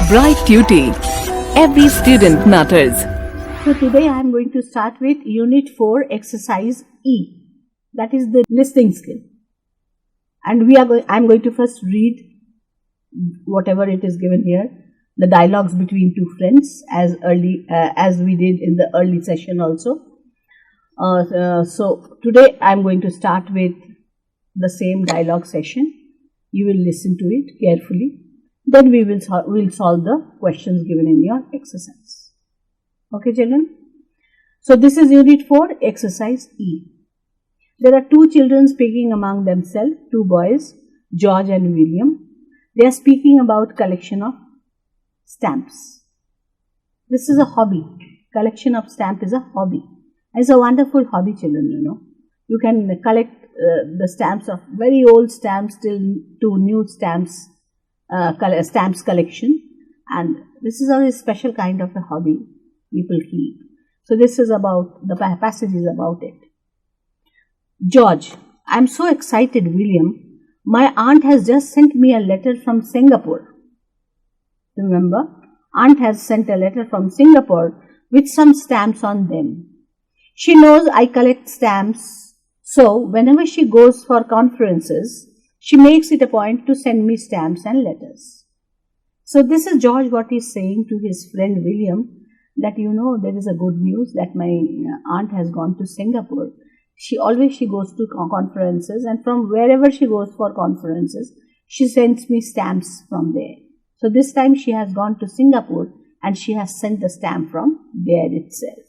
Bright Tuty. Every student matters. So today I am going to start with Unit 4 Exercise E. That is the listening skill. And I am going to first read whatever it is given here, the dialogues between two friends as we did in the early session also. So today I am going to start with the same dialogue session. You will listen to it carefully. Then we will solve the questions given in your exercise. Okay, children? So this is Unit 4, Exercise E. There are two children speaking among themselves, two boys, George and William. They are speaking about collection of stamps. This is a hobby. Collection of stamp is a hobby. It's a wonderful hobby, children, you know. You can collect the stamps of very old stamps till to new stamps. Stamps collection, and this is a special kind of a hobby people keep. So this is about, the passage is about it. George: I am so excited, William. My aunt has just sent me a letter from Singapore. Remember, aunt has sent a letter from Singapore with some stamps on them. She knows I collect stamps, so whenever she goes for conferences, she makes it a point to send me stamps and letters. So this is George what he is saying to his friend William, that you know there is a good news that my aunt has gone to Singapore. She goes to conferences, and from wherever she goes for conferences, she sends me stamps from there. So this time she has gone to Singapore and she has sent the stamp from there itself.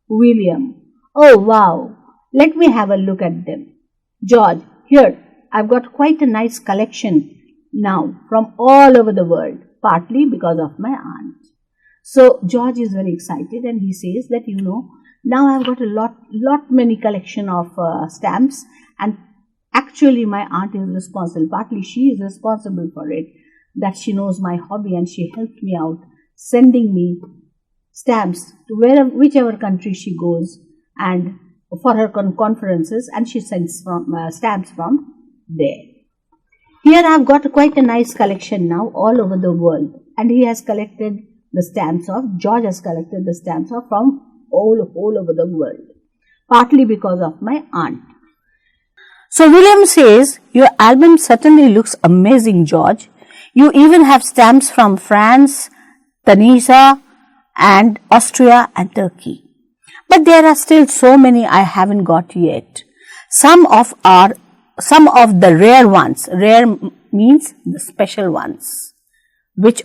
William: oh wow, let me have a look at them. George: here, I've got quite a nice collection now from all over the world, partly because of my aunt. So George is very excited and he says that, you know, now I've got a many collection of stamps, and actually my aunt is responsible, partly she is responsible for it, that she knows my hobby and she helped me out, sending me stamps to whichever country she goes and for her conferences, and she sends stamps from there. Here I have got quite a nice collection now all over the world, and he has collected the stamps George has collected the stamps from all over the world, partly because of my aunt. So William says, your album certainly looks amazing, George. You even have stamps from France, Tunisia and Austria and Turkey. But there are still so many I haven't got yet. Some of the rare ones, rare means the special ones, which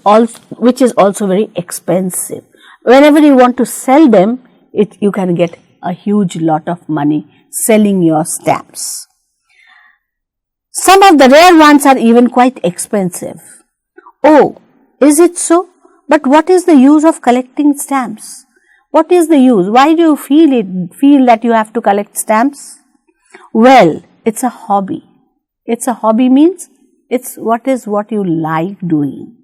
is also very expensive. Whenever you want to sell them, you can get a huge lot of money selling your stamps. Some of the rare ones are even quite expensive. Oh, is it so? But what is the use of collecting stamps? What is the use? Why do you feel that you have to collect stamps? Well, it's a hobby. It's a hobby means it's what you like doing.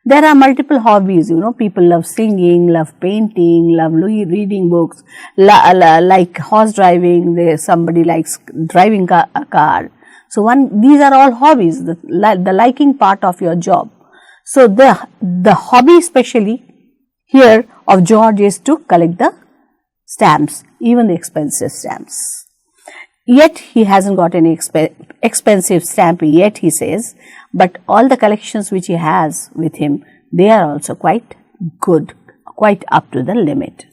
There are multiple hobbies, you know. People love singing, love painting, love reading books, like horse driving. Somebody likes driving a car. So these are all hobbies, the liking part of your job. So the hobby especially here of George is to collect the stamps, even the expensive stamps. Yet he hasn't got any expensive stamp yet, he says, but all the collections which he has with him, they are also quite good, quite up to the limit.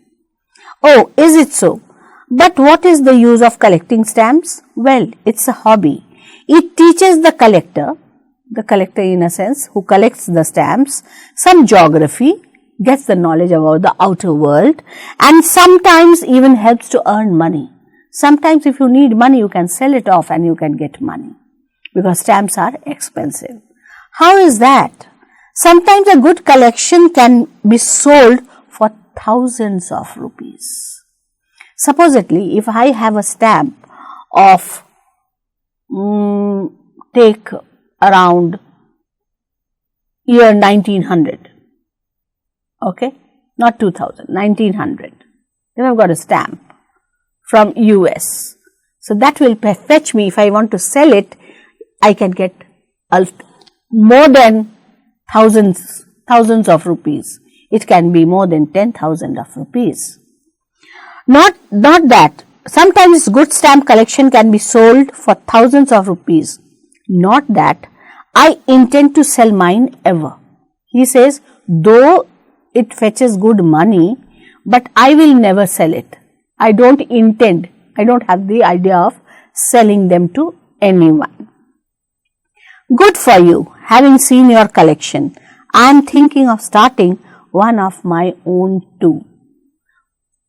Oh, is it so? But what is the use of collecting stamps? Well, it's a hobby. It teaches the collector in a sense, who collects the stamps, some geography, gets the knowledge about the outer world, and sometimes even helps to earn money. Sometimes if you need money, you can sell it off and you can get money, because stamps are expensive. How is that? Sometimes a good collection can be sold for thousands of rupees. Supposedly, if I have a stamp of, take around year 1900, okay, not 2000, 1900, then I've got a stamp from US. So that will fetch me, if I want to sell it, I can get more than thousands thousands of rupees. It can be more than 10,000 of rupees. Not that. Sometimes good stamp collection can be sold for thousands of rupees. Not that I intend to sell mine ever. He says, though it fetches good money, but I will never sell it. I don't have the idea of selling them to anyone. Good for you, having seen your collection. I am thinking of starting one of my own too.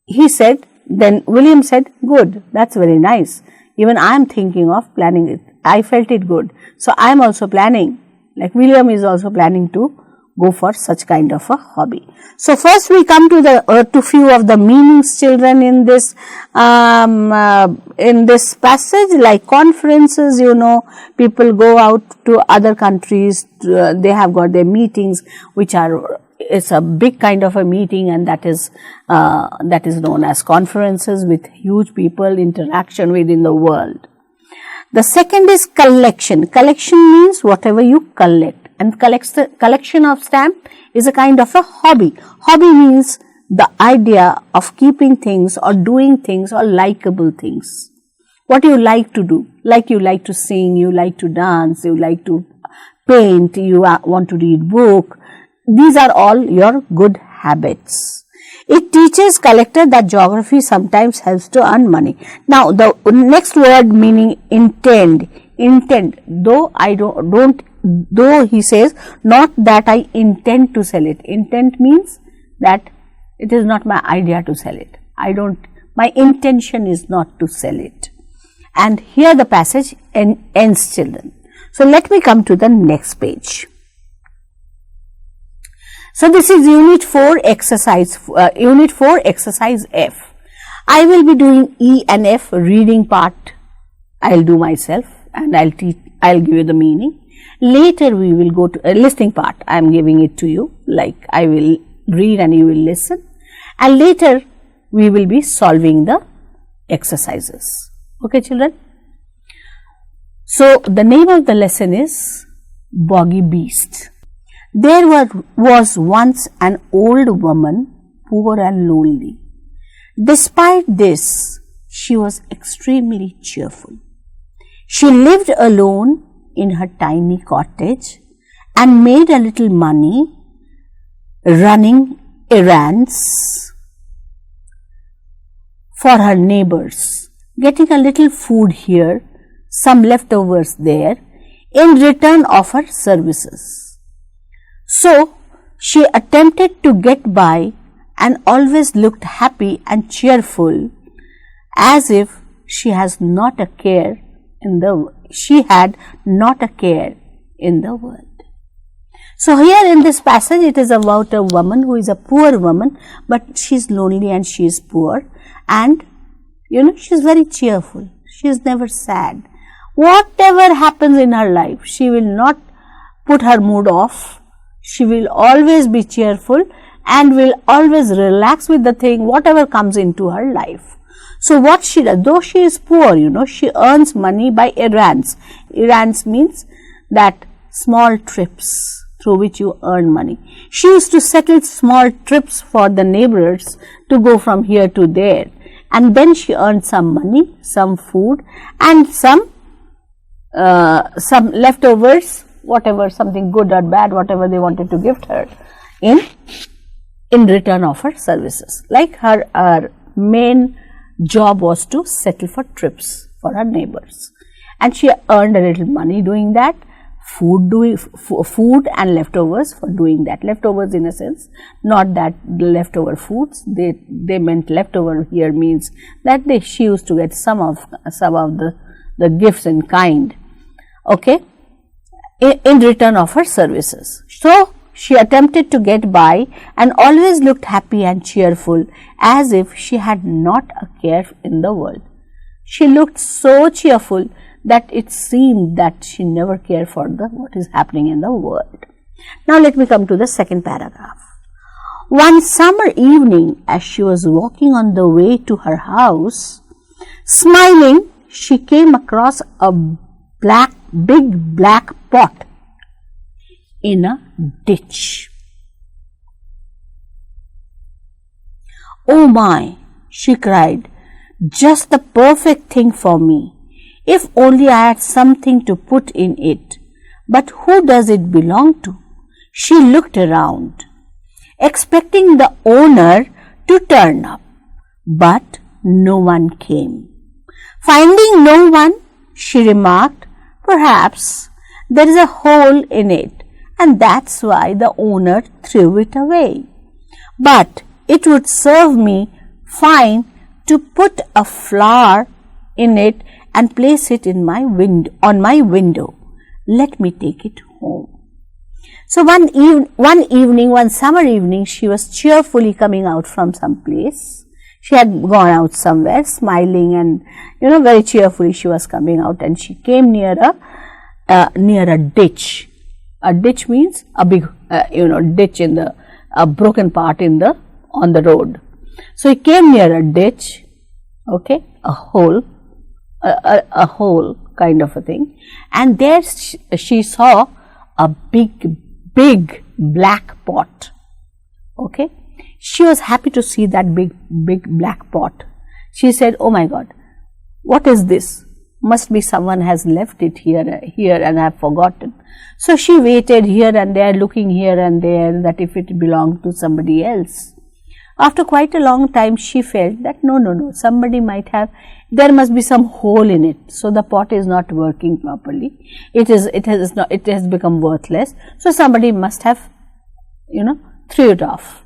He said, then William said, good, that's very nice. Even I am thinking of planning it. I felt it good. So I am also planning, like William is also planning to go for such kind of a hobby. So first we come to the to few of the meanings, children, in this passage. Like conferences, people go out to other countries. They have got their meetings, which are, it's a big kind of a meeting, and that is known as conferences, with huge people interaction within the world. The second is collection. Collection means whatever you collect, and collection of stamp is a kind of a hobby. Hobby means the idea of keeping things or doing things or likable things. What you like to do, like you like to sing, you like to dance, you like to paint, you want to read book. These are all your good habits. It teaches collector that geography sometimes helps to earn money. Now the next word meaning intend. Though he says, not that I intend to sell it. Intent means that it is not my idea to sell it. My intention is not to sell it. And here the passage ends, children. So let me come to the next page. So this is Unit 4 exercise F. I will be doing E and F. Reading part I'll do myself, and I'll give you the meaning. Later we will go to listening part. I am giving it to you, like I will read and you will listen, and later we will be solving the exercises. Okay, children? So the name of the lesson is Boggy Beast. There was once an old woman, poor and lonely. Despite this, she was extremely cheerful. She lived alone in her tiny cottage and made a little money running errands for her neighbors, getting a little food here, some leftovers there, in return of her services. So she attempted to get by and always looked happy and cheerful, as if she had not a care in the world. So here in this passage, it is about a woman who is a poor woman, but she is lonely and she is poor, and she is very cheerful. She is never sad. Whatever happens in her life, she will not put her mood off. She will always be cheerful and will always relax with the thing, whatever comes into her life. So what she does, though she is poor, she earns money by errands. Errands means that small trips through which you earn money. She used to settle small trips for the neighbors to go from here to there, and then she earned some money, some food, and some leftovers, whatever, something good or bad, whatever they wanted to gift her in return of her services. Like her main job was to settle for trips for her neighbors, and she earned a little money doing that, food and leftovers for doing that. Leftovers in a sense, not that leftover foods, they meant leftover here means that she used to get some of the gifts in kind, okay, in return of her services. So she attempted to get by and always looked happy and cheerful, as if she had not a care in the world. She looked so cheerful that it seemed that she never cared for what is happening in the world. Now let me come to the second paragraph. One summer evening, as she was walking on the way to her house, smiling, she came across a big black pot in a ditch. "Oh my," she cried, "just the perfect thing for me. If only I had something to put in it. But who does it belong to?" She looked around, expecting the owner to turn up, but no one came. Finding no one, she remarked, "Perhaps there is a hole in it, and that's why the owner threw it away. But it would serve me fine to put a flower in it and place it in my on my window. Let me take it home." So one summer evening, she was cheerfully coming out from some place. She had gone out somewhere, smiling, and very cheerfully she was coming out, and she came near a ditch. A ditch means a big ditch in a broken part on the road. So he came near a ditch, okay, a hole kind of a thing, and there she saw a big black pot. Okay, she was happy to see that big black pot. She said, "Oh my God, what is this? Must be someone has left it here and I have forgotten." So she waited here and there, looking here and there, that if it belonged to somebody else. After quite a long time, she felt that no, somebody might have, there must be some hole in it. So the pot is not working properly. It has become worthless. So somebody must have, threw it off.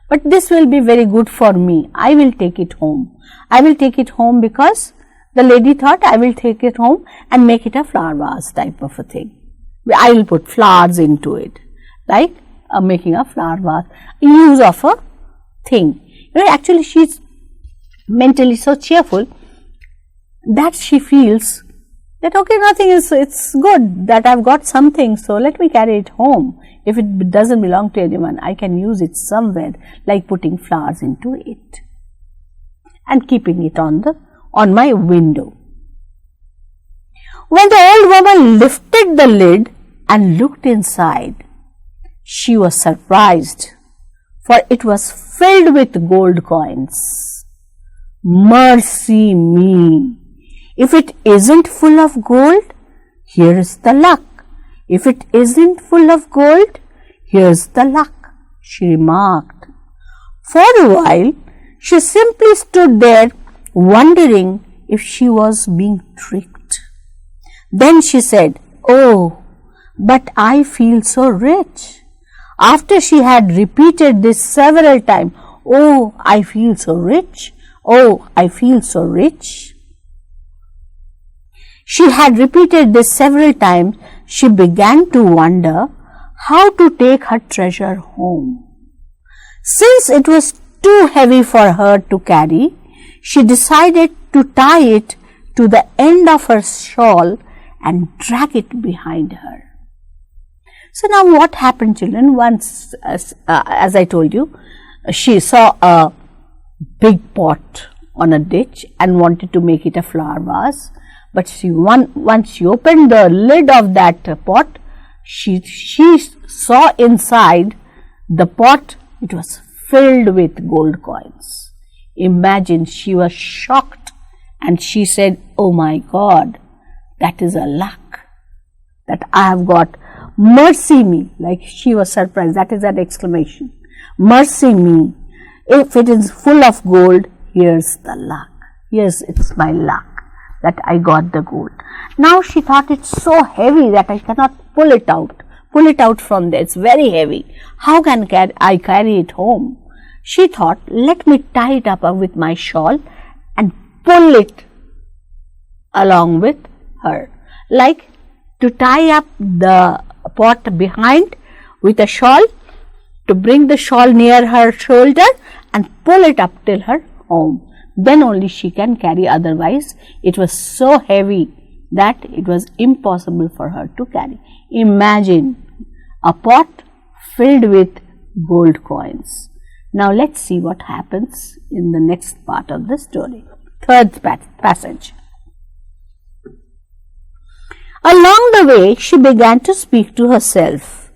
But this will be very good for me. I will take it home. I will take it home because the lady thought I will take it home and make it a flower vase type of a thing. I will put flowers into it, like making a flower vase, use of a thing. Actually she is mentally so cheerful that she feels that okay, it's good that I've got something, so let me carry it home. If it doesn't belong to anyone, I can use it somewhere, like putting flowers into it and keeping it on my window. When the old woman lifted the lid and looked inside, she was surprised, for it was filled with gold coins. Mercy me! If it isn't full of gold, here is the luck. If it isn't full of gold, here's the luck, she remarked. For a while, she simply stood there, wondering if she was being tricked. Then she said, "Oh, but I feel so rich." After she had repeated this several times, "Oh, I feel so rich. Oh, I feel so rich." She had repeated this several times. She began to wonder how to take her treasure home. Since it was too heavy for her to carry, she decided to tie it to the end of her shawl and drag it behind her. So now what happened, children? Once, as I told you, she saw a big pot on a ditch and wanted to make it a flower vase. But once she opened the lid of that pot, she saw inside the pot, it was filled with gold coins. Imagine, she was shocked and she said, "Oh my God, that is a luck that I have got. Mercy me." Like she was surprised. That is an exclamation. Mercy me. If it is full of gold, here's the luck. Yes, it's my luck that I got the gold. Now she thought it's so heavy that I cannot pull it out from there. It's very heavy. How can I carry it home? She thought, let me tie it up with my shawl and pull it along with her. Like to tie up the pot behind with a shawl, to bring the shawl near her shoulder and pull it up till her home. Then only she can carry, otherwise it was so heavy that it was impossible for her to carry. Imagine a pot filled with gold coins. Now let's see what happens in the next part of the story. Third passage. Along the way, she began to speak to herself.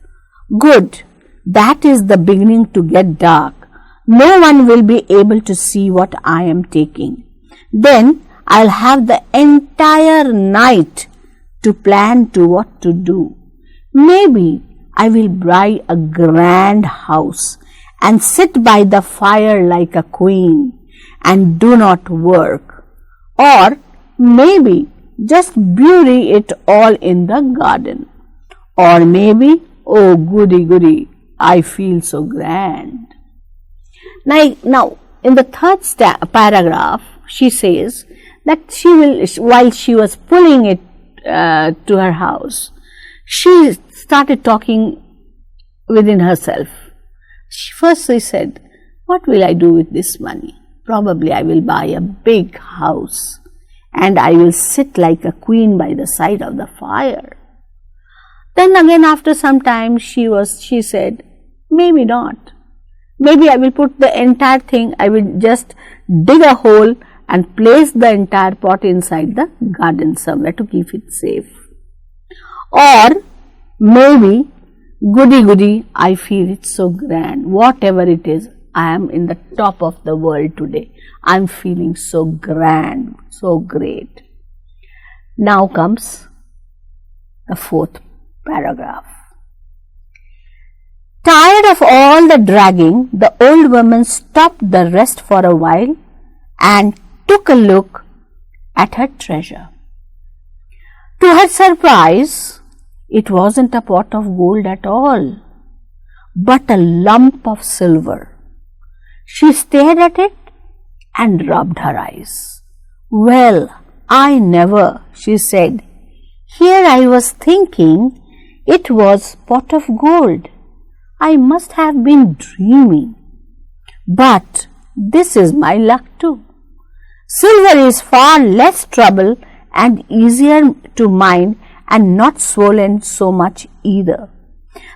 Good, that is the beginning to get dark. No one will be able to see what I am taking. Then I'll have the entire night to plan to what to do. Maybe I will buy a grand house and sit by the fire like a queen and do not work. Or maybe just bury it all in the garden. Or maybe, oh goody goody, I feel so grand. Now in the third paragraph, she says that while she was pulling it to her house, she started talking within herself. First she said, what will I do with this money? Probably I will buy a big house and I will sit like a queen by the side of the fire. Then again after some time she said, maybe not. Maybe I will put the entire thing, I will just dig a hole and place the entire pot inside the garden somewhere to keep it safe. Or maybe, goody goody, I feel it so grand. Whatever it is, I am in the top of the world today. I am feeling so grand, so great. Now comes the fourth paragraph. Tired of all the dragging, the old woman stopped the rest for a while and took a look at her treasure. To her surprise, it wasn't a pot of gold at all, but a lump of silver. She stared at it and rubbed her eyes. Well, I never, she said. Here I was thinking it was pot of gold. I must have been dreaming. But this is my luck too. Silver is far less trouble and easier to mine and not swollen so much either.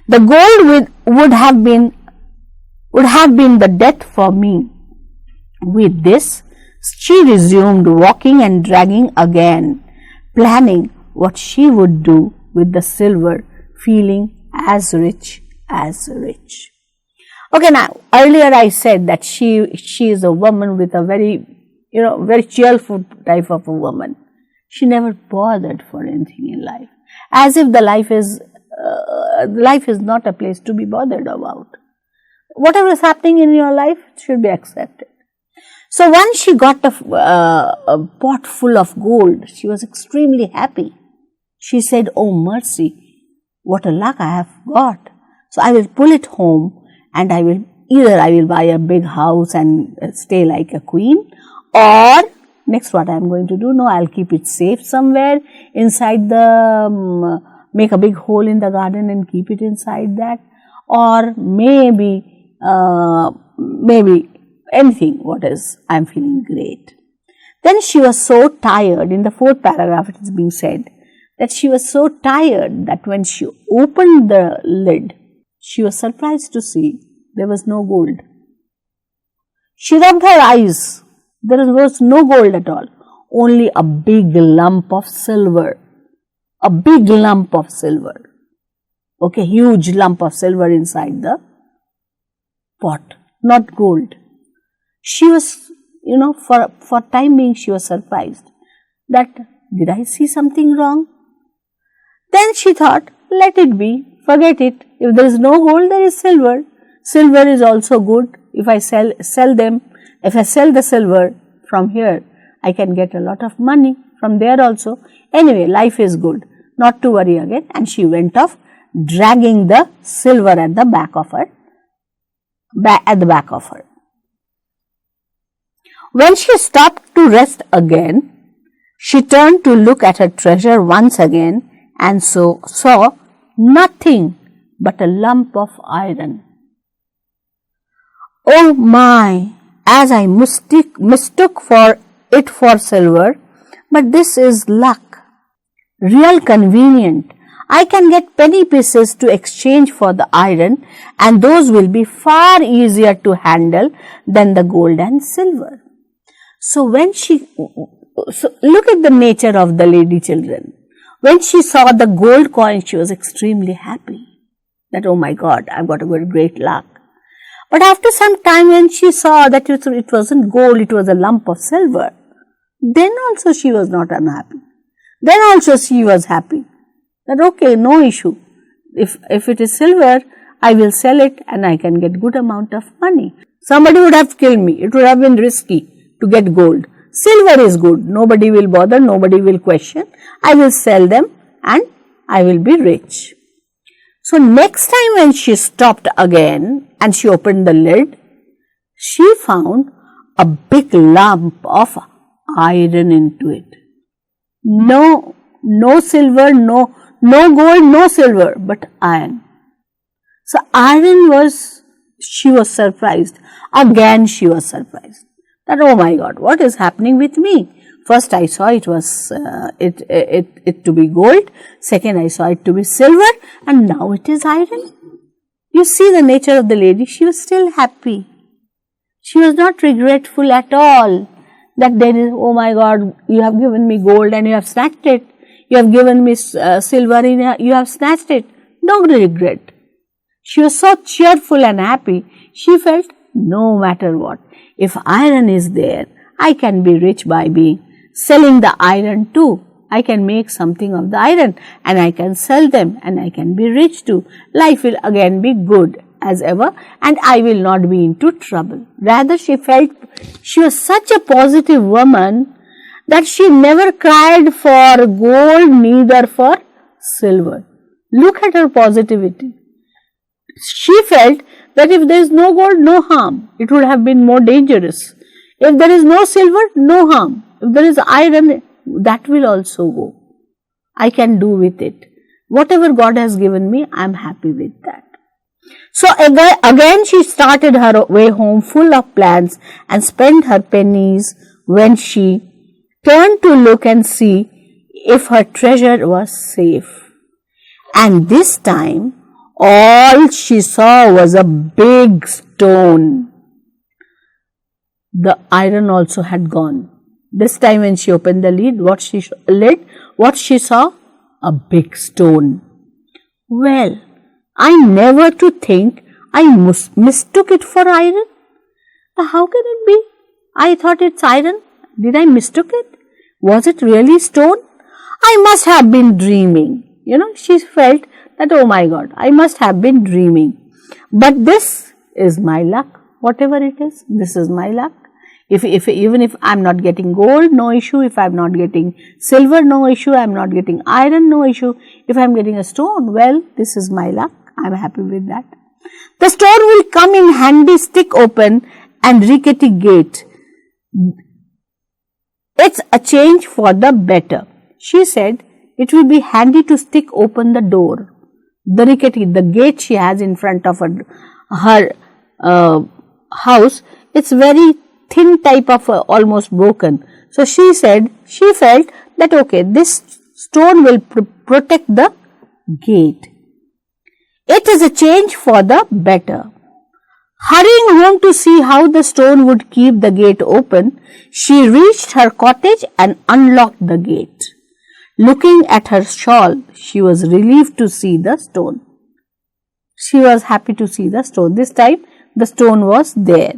The gold would have been the death for me. With this, she resumed walking and dragging again, planning what she would do with the silver, feeling as rich as rich. Okay, now earlier I said that she is a woman with a very cheerful type of a woman. She never bothered for anything in life, as if the life is not a place to be bothered about. Whatever is happening in your life should be accepted. So once she got a pot full of gold, she was extremely happy. She said, oh mercy, what a luck I have got. So I will pull it home and I will buy a big house and stay like a queen, or next what I am going to do, no, I will keep it safe somewhere inside make a big hole in the garden and keep it inside that, or maybe anything, I am feeling great. Then she was so tired, in the fourth paragraph it is being said, that she was so tired that when she opened the lid, she was surprised to see there was no gold. She rubbed her eyes. There was no gold at all, only a big lump of silver. A big lump of silver. Okay, huge lump of silver inside the pot, not gold. She was, for time being she was surprised that, did I see something wrong? Then she thought, let it be, forget it. If there is no gold, there is silver. Silver is also good. If I sell the silver from here, I can get a lot of money from there also. Anyway, life is good. Not to worry again. And she went off dragging the silver at the back of her. When she stopped to rest again, she turned to look at her treasure once again and saw nothing but a lump of iron. Oh my, as I mistook for it for silver, but this is luck. Real convenient. I can get penny pieces to exchange for the iron, and those will be far easier to handle than the gold and silver. So look at the nature of the lady, children. When she saw the gold coin, she was extremely happy that, oh my God, I've got a great luck. But after some time, when she saw that it wasn't gold, it was a lump of silver, then also she was not unhappy. Then also she was happy. That okay, no issue. If it is silver, I will sell it and I can get good amount of money. Somebody would have killed me. It would have been risky to get gold. Silver is good. Nobody will bother. Nobody will question. I will sell them and I will be rich. So next time when she stopped again and she opened the lid, she found a big lump of iron into it. No silver, no gold, no silver, but iron. So she was surprised. Again she was surprised that, oh my God, what is happening with me? First I saw it was it to be gold. Second I saw it to be silver, and now it is iron. You see the nature of the lady. She was still happy. She was not regretful at all that there is, oh my God, you have given me gold and you have snatched it. You have given me silver and you have snatched it. No regret. She was so cheerful and happy. She felt no matter what, if iron is there, I can be rich by selling the iron too. I can make something of the iron and I can sell them and I can be rich too. Life will again be good as ever and I will not be into trouble. Rather, she felt she was such a positive woman that she never cried for gold, neither for silver. Look at her positivity. She felt that if there is no gold, no harm. It would have been more dangerous. If there is no silver, no harm. If there is iron, that will also go. I can do with it. Whatever God has given me, I am happy with that. So again she started her way home full of plans and spent her pennies when she turned to look and see if her treasure was safe. And this time, all she saw was a big stone. The iron also had gone. This time when she opened the lid, what she saw? A big stone. Well, I never to think I mistook it for iron. How can it be? I thought it's iron. Did I mistook it? Was it really stone? I must have been dreaming. She felt that, oh my God, I must have been dreaming. But this is my luck. Whatever it is, this is my luck. Even if I'm not getting gold, no issue. If I'm not getting silver, no issue. I'm not getting iron, no issue. If I'm getting a stone, well, this is my luck. I'm happy with that. The stone will come in handy, stick open and rickety gate. It's a change for the better. She said it will be handy to stick open the door. The gate she has in front of her house, it's very thin type of almost broken. So she said she felt that okay, this stone will protect the gate. It is a change for the better. Hurrying home to see how the stone would keep the gate open, she reached her cottage and unlocked the gate. Looking at her shawl, she was relieved to see the stone. She was happy to see the stone. This time, the stone was there.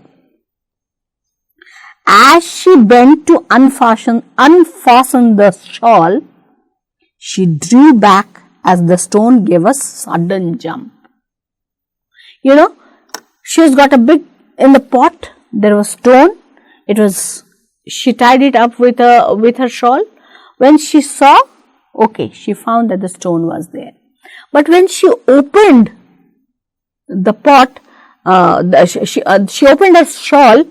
As she bent to unfasten the shawl, she drew back as the stone gave a sudden jump. She's got in the pot, there was stone. She tied it up with her shawl. When she saw, okay, she found that the stone was there. But when she opened the pot, she opened her shawl,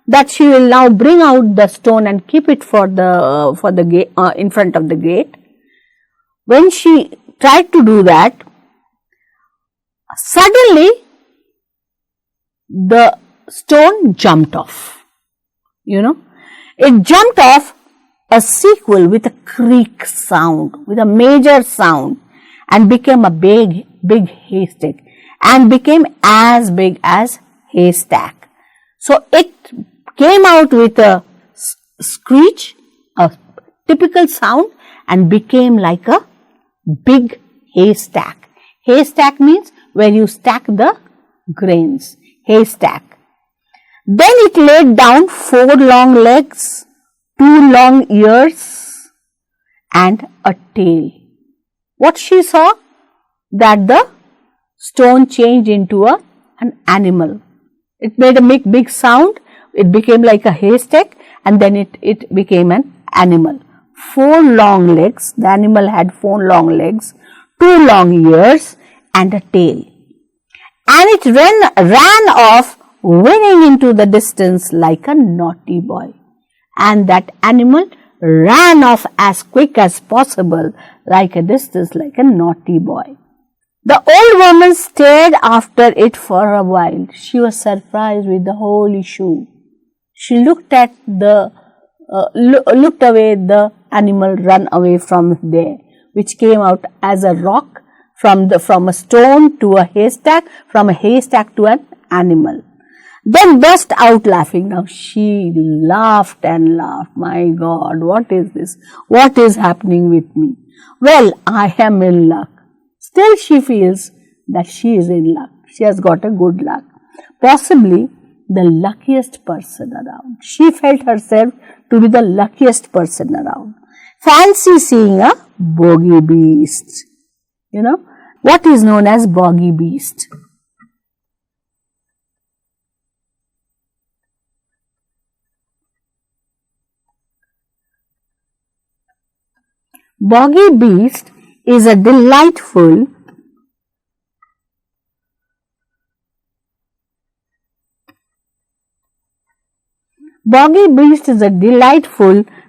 that she will now bring out the stone and keep it for the gate in front of the gate. When she tried to do that, suddenly the stone jumped off. It jumped off a sequel with a creak sound, with a major sound, and became a big haystack, and became as big as haystack. So it came out with a screech, a typical sound, and became like a big haystack. Haystack means where you stack the grains. haystack. Then it laid down 4 long legs, 2 long ears, and a tail. What she saw? That the stone changed into an animal. It made a big sound. It became like a haystack, and then it became an animal. 4 long legs. The animal had 4 long legs, 2 long ears, and a tail. And it ran off, whinnying into the distance like a naughty boy. And that animal ran off as quick as possible, like a distance, like a naughty boy. The old woman stared after it for a while. She was surprised with the whole issue. She looked at looked away the animal run away from there, which came out as a rock, from a stone to a haystack, from a haystack to an animal. Then burst out laughing. Now she laughed and laughed. My God, what is this? What is happening with me? Well, I am in luck. Still she feels that she is in luck. She has got a good luck. Possibly the luckiest person around. She felt herself to be the luckiest person around. Fancy seeing a boggy beast. You know, what is known as boggy beast? Boggy beast is a delightful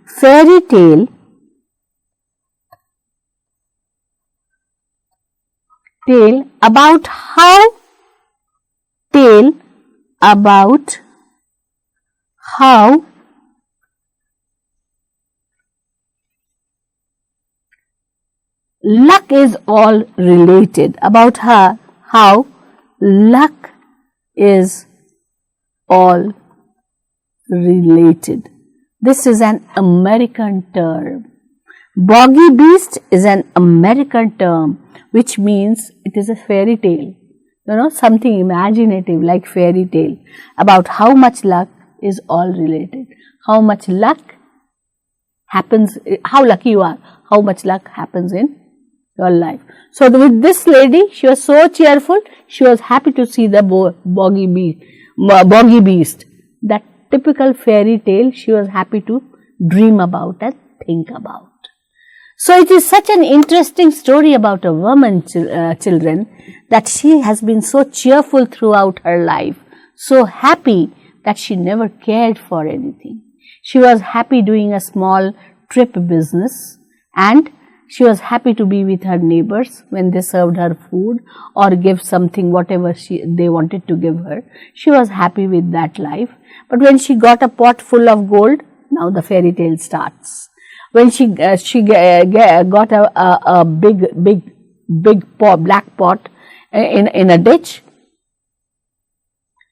fairy tale about how luck is all related, about how luck is all related. This is an American term. Boggy beast is an American term, which means it is a fairy tale. You know, something imaginative like fairy tale about how much luck is all related. How much luck happens, how lucky you are, how much luck happens in your life. So with this lady, she was so cheerful, she was happy to see the boggy beast. That typical fairy tale she was happy to dream about and think about. So it is such an interesting story about a woman, children, that she has been so cheerful throughout her life, so happy that she never cared for anything. She was happy doing a small trip business, and she was happy to be with her neighbors when they served her food or give something, whatever they wanted to give her. She was happy with that life. But when she got a pot full of gold, now the fairy tale starts. When she got a big black pot in a ditch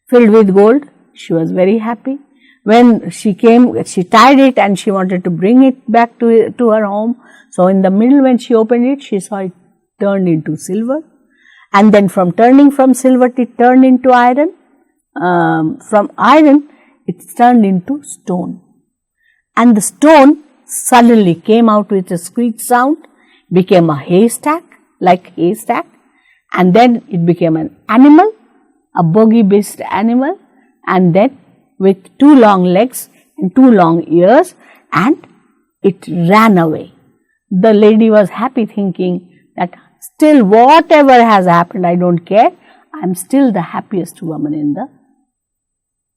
filled with gold, she was very happy. When she came, she tied it and she wanted to bring it back to her home. So in the middle, when she opened it, she saw it turned into silver. And then turning from silver, it turned into iron. From iron, it turned into stone. And the stone suddenly came out with a squeak sound, became a haystack, and then it became an animal, a boggy beast animal, and then with 2 long legs and 2 long ears, and it ran away. The lady was happy, thinking that still whatever has happened, I don't care, I am still the happiest woman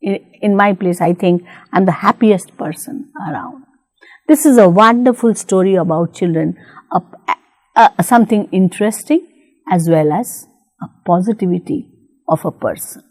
in my place. I think I am the happiest person around. This is a wonderful story about children, something interesting as well as a positivity of a person.